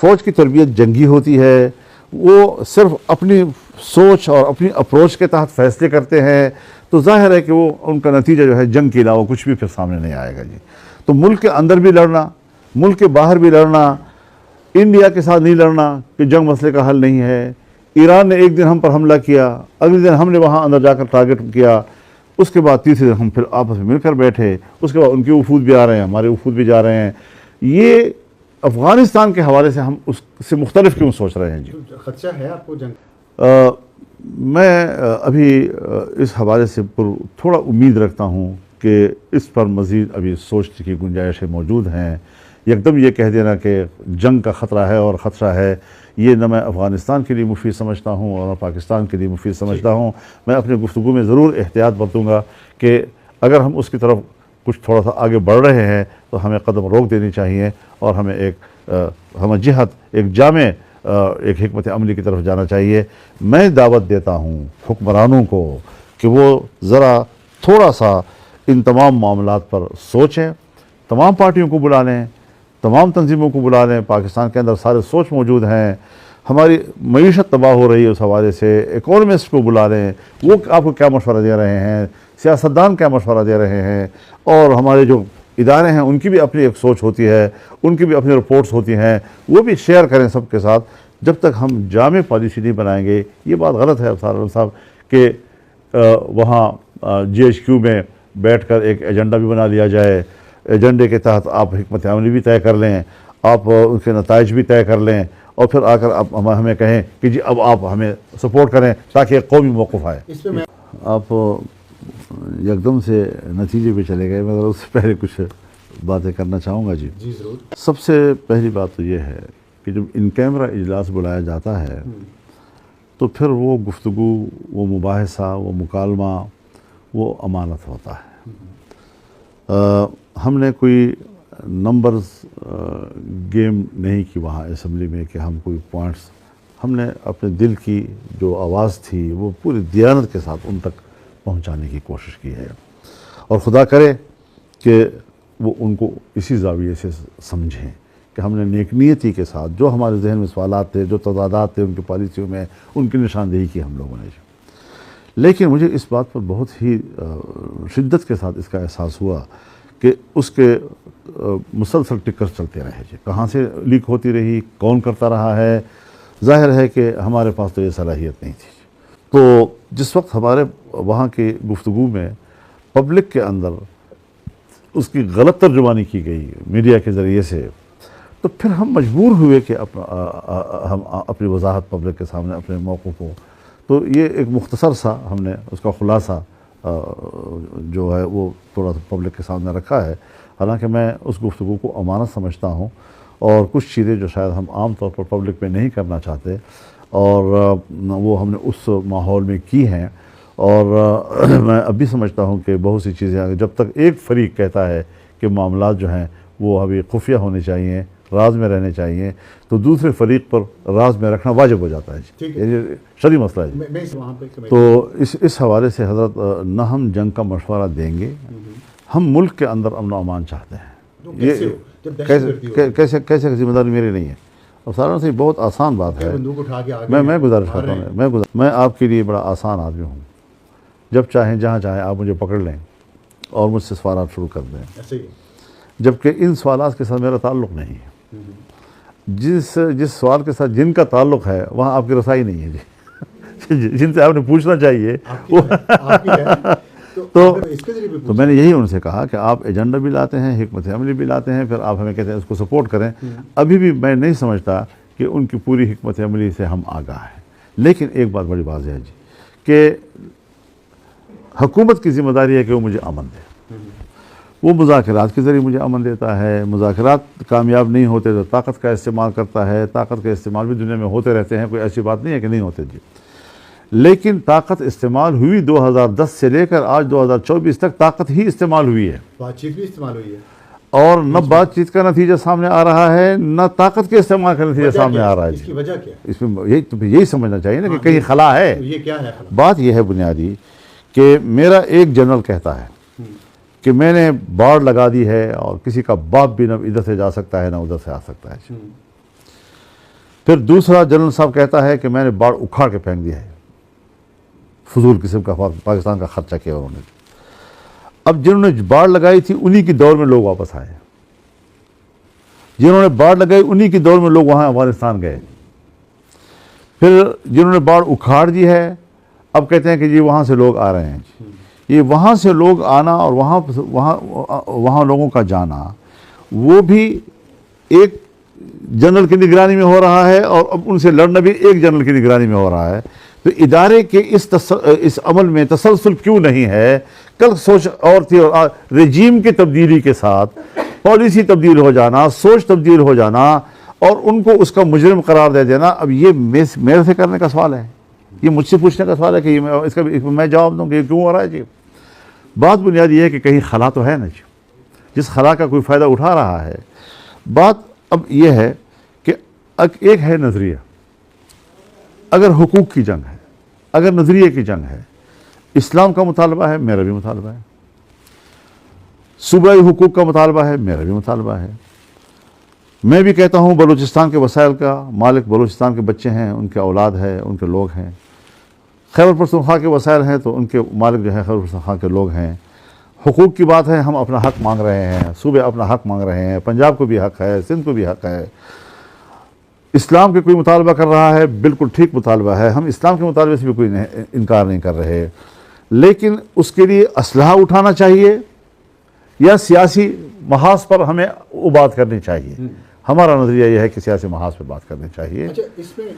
فوج کی تربیت جنگی ہوتی ہے، وہ صرف اپنی سوچ اور اپنی اپروچ کے تحت فیصلے کرتے ہیں، تو ظاہر ہے کہ وہ ان کا نتیجہ جو ہے جنگ کے علاوہ کچھ بھی پھر سامنے نہیں آئے گا جی۔ تو ملک کے اندر بھی لڑنا، ملک کے باہر بھی لڑنا، انڈیا کے ساتھ نہیں لڑنا کہ جنگ مسئلے کا حل نہیں ہے۔ ایران نے ایک دن ہم پر حملہ کیا، اگلے دن ہم نے وہاں اندر جا کر ٹارگٹ کیا، اس کے بعد تیسرے دن ہم پھر آپس میں مل کر بیٹھے، اس کے بعد ان کے وفود بھی آ رہے ہیں، ہمارے وفود بھی جا رہے ہیں۔ یہ افغانستان کے حوالے سے ہم اس سے مختلف کیوں سوچ رہے ہیں جی؟ خدشہ ہے آپ کو جنگ؟ میں ابھی اس حوالے سے تھوڑا امید رکھتا ہوں کہ اس پر مزید ابھی سوچنے کی گنجائشیں موجود ہیں۔ یکدم یہ کہہ دینا کہ جنگ کا خطرہ ہے اور خدشہ ہے، یہ نہ میں افغانستان کے لیے مفید سمجھتا ہوں اور نہ پاکستان کے لیے مفید سمجھتا ہوں۔ میں اپنے گفتگو میں ضرور احتیاط برتوں گا کہ اگر ہم اس کی طرف کچھ تھوڑا سا آگے بڑھ رہے ہیں تو ہمیں قدم روک دینی چاہیے اور ہمیں ہمیں جہت ایک جامع ایک حکمت عملی کی طرف جانا چاہیے۔ میں دعوت دیتا ہوں حکمرانوں کو کہ وہ ذرا تھوڑا سا ان تمام معاملات پر سوچیں، تمام پارٹیوں کو بلا لیں، تمام تنظیموں کو بلا لیں، پاکستان کے اندر سارے سوچ موجود ہیں، ہماری معیشت تباہ ہو رہی ہے اس حوالے سے، اکانومسٹ کو بلا لیں، وہ آپ کو کیا مشورہ دے رہے ہیں، سیاستدان کیا مشورہ دے رہے ہیں، اور ہمارے جو ادارے ہیں ان کی بھی اپنی ایک سوچ ہوتی ہے، ان کی بھی اپنی رپورٹس ہوتی ہیں، وہ بھی شیئر کریں سب کے ساتھ۔ جب تک ہم جامع پالیسی نہیں بنائیں گے، یہ بات غلط ہے افسر صاحب کہ وہاں جی ایچ کیو میں بیٹھ کر ایک ایجنڈا بھی بنا لیا جائے، ایجنڈے کے تحت آپ حکمت عملی بھی طے کر لیں، آپ ان کے نتائج بھی طے کر لیں، اور پھر آ کر آپ ہمیں کہیں کہ جی اب آپ ہمیں سپورٹ کریں تاکہ ایک قومی موقف آئے۔ آپ یکدم سے نتیجے پہ چلے گئے، مگر اس سے پہلے کچھ باتیں کرنا چاہوں گا جی۔ جی ضرور۔ سب سے پہلی بات تو یہ ہے کہ جب ان کیمرہ اجلاس بلایا جاتا ہے تو پھر وہ گفتگو، وہ مباحثہ، وہ مکالمہ، وہ امانت ہوتا ہے۔ ہم نے کوئی نمبرز گیم نہیں کی وہاں اسمبلی میں کہ ہم کوئی پوائنٹس، ہم نے اپنے دل کی جو آواز تھی وہ پوری دیانت کے ساتھ ان تک پہنچانے کی کوشش کی ہے، اور خدا کرے کہ وہ ان کو اسی زاویے سے سمجھیں کہ ہم نے نیک نیتی کے ساتھ جو ہمارے ذہن میں سوالات تھے، جو تضادات تھے ان کی پالیسیوں میں، ان کی نشاندہی کی ہم لوگوں نے۔ لیکن مجھے اس بات پر بہت ہی شدت کے ساتھ اس کا احساس ہوا کہ اس کے مسلسل ٹکر چلتے رہے جی، کہاں سے لیک ہوتی رہی، کون کرتا رہا ہے۔ ظاہر ہے کہ ہمارے پاس تو یہ صلاحیت نہیں تھی۔ تو جس وقت ہمارے وہاں کی گفتگو میں پبلک کے اندر اس کی غلط ترجمانی کی گئی میڈیا کے ذریعے سے، تو پھر ہم مجبور ہوئے کہ ہم اپنی وضاحت پبلک کے سامنے اپنے موقع کو، تو یہ ایک مختصر سا ہم نے اس کا خلاصہ جو ہے وہ تھوڑا سا پبلک کے سامنے رکھا ہے۔ حالانکہ میں اس گفتگو کو امانت سمجھتا ہوں، اور کچھ چیزیں جو شاید ہم عام طور پر پبلک میں نہیں کرنا چاہتے، اور وہ ہم نے اس ماحول میں کی ہیں، اور میں اب بھی سمجھتا ہوں کہ بہت سی چیزیں جب تک ایک فریق کہتا ہے کہ معاملات جو ہیں وہ ابھی خفیہ ہونے چاہیے، راز میں رہنے چاہیے، تو دوسرے فریق پر راز میں رکھنا واجب ہو جاتا ہے جی، یہ شرعی مسئلہ ہے۔ تو اس حوالے سے حضرت نہ ہم جنگ کا مشورہ دیں گے، ہم ملک کے اندر امن و امان چاہتے ہیں۔ یہ کیسے ذمہ داری میری نہیں ہے، اور سارا سے بہت آسان بات ہے۔ میں گزارش کرتا ہوں، میں آپ کے لیے بڑا آسان آدمی ہوں، جب چاہیں جہاں چاہیں آپ مجھے پکڑ لیں اور مجھ سے سوالات شروع کر دیں، جبکہ ان سوالات کے ساتھ میرا تعلق نہیں ہے۔ جس سوال کے ساتھ جن کا تعلق ہے وہاں آپ کی رسائی نہیں ہے جی، جن سے آپ نے پوچھنا چاہیے تو میں نے یہی ان سے کہا کہ آپ ایجنڈا بھی لاتے ہیں، حکمت عملی بھی لاتے ہیں، پھر آپ ہمیں کہتے ہیں اس کو سپورٹ کریں۔ ابھی بھی میں نہیں سمجھتا کہ ان کی پوری حکمت عملی سے ہم آگاہ ہیں، لیکن ایک بات بڑی واضح ہے جی کہ حکومت کی ذمہ داری ہے کہ وہ مجھے امن دے، وہ مذاکرات کے ذریعے مجھے امن دیتا ہے۔ مذاکرات کامیاب نہیں ہوتے تو طاقت کا استعمال کرتا ہے، طاقت کے استعمال بھی دنیا میں ہوتے رہتے ہیں، کوئی ایسی بات نہیں ہے کہ نہیں ہوتے جی، لیکن طاقت استعمال ہوئی 2010 سے لے کر آج 2024 تک طاقت ہی استعمال ہوئی ہے، بات چیت بھی استعمال ہوئی ہے، اور نہ بات چیت کا نتیجہ سامنے آ رہا ہے، نہ طاقت کے استعمال کا نتیجہ سامنے آ رہا ہے۔ اس کی وجہ کیا ہے؟ اس میں یہی سمجھنا چاہیے نا کہ کہیں خلا ہے۔ یہ کیا ہے؟ بات یہ ہے بنیادی کہ میرا ایک جنرل کہتا ہے کہ میں نے باڑ لگا دی ہے اور کسی کا باپ بھی نہ ادھر سے جا سکتا ہے نہ ادھر سے آ سکتا ہے۔ پھر دوسرا جنرل صاحب کہتا ہے کہ میں نے باڑ اکھاڑ کے پھینک دیا ہے، فضول قسم کا پاکستان کا خرچہ کیا انہوں نے۔ اب جنہوں نے باڑ لگائی تھی انہی کی دور میں لوگ واپس آئے، جنہوں نے باڑ لگائی انہی کی دور میں لوگ وہاں افغانستان گئے۔ پھر جنہوں نے باڑ اکھاڑ دی ہے اب کہتے ہیں کہ جی وہاں سے لوگ آ رہے ہیں۔ یہ وہاں سے لوگ آنا اور وہاں لوگوں کا جانا وہ بھی ایک جنرل کی نگرانی میں ہو رہا ہے، اور اب ان سے لڑنا بھی ایک جنرل کی نگرانی میں ہو رہا ہے۔ تو ادارے کے اس عمل میں تسلسل کیوں نہیں ہے؟ کل سوچ اور تھی، اور رجیم کی تبدیلی کے ساتھ پالیسی تبدیل ہو جانا، سوچ تبدیل ہو جانا، اور ان کو اس کا مجرم قرار دے دینا۔ اب یہ میرے سے کرنے کا سوال ہے، یہ مجھ سے پوچھنے کا سوال ہے کہ اس کا میں جواب دوں کہ یہ کیوں ہو رہا ہے جی۔ بات بنیادی یہ ہے کہ کہیں خلا تو ہے نا جی، جس خلا کا کوئی فائدہ اٹھا رہا ہے۔ بات اب یہ ہے کہ ایک ہے نظریہ، اگر حقوق کی جنگ ہے، اگر نظریے کی جنگ ہے، اسلام کا مطالبہ ہے، میرا بھی مطالبہ ہے، صوبائی حقوق کا مطالبہ ہے، میرا بھی مطالبہ ہے۔ میں بھی کہتا ہوں بلوچستان کے وسائل کا مالک بلوچستان کے بچے ہیں، ان کے اولاد ہے، ان کے لوگ ہیں۔ خیبر پختونخوا کے وسائل ہیں تو ان کے مالک جو ہے خیبر پختونخوا کے لوگ ہیں۔ حقوق کی بات ہے، ہم اپنا حق مانگ رہے ہیں، صوبے اپنا حق مانگ رہے ہیں، پنجاب کو بھی حق ہے، سندھ کو بھی حق ہے۔ اسلام کے کوئی مطالبہ کر رہا ہے، بالکل ٹھیک مطالبہ ہے، ہم اسلام کے مطالبے سے بھی کوئی انکار نہیں کر رہے، لیکن اس کے لیے اسلحہ اٹھانا چاہیے یا سیاسی محاذ پر ہمیں وہ بات کرنی چاہیے؟ ہمارا نظریہ یہ ہے کہ سیاسی محاذ پہ بات کرنی چاہیے۔ اچھا، اس میں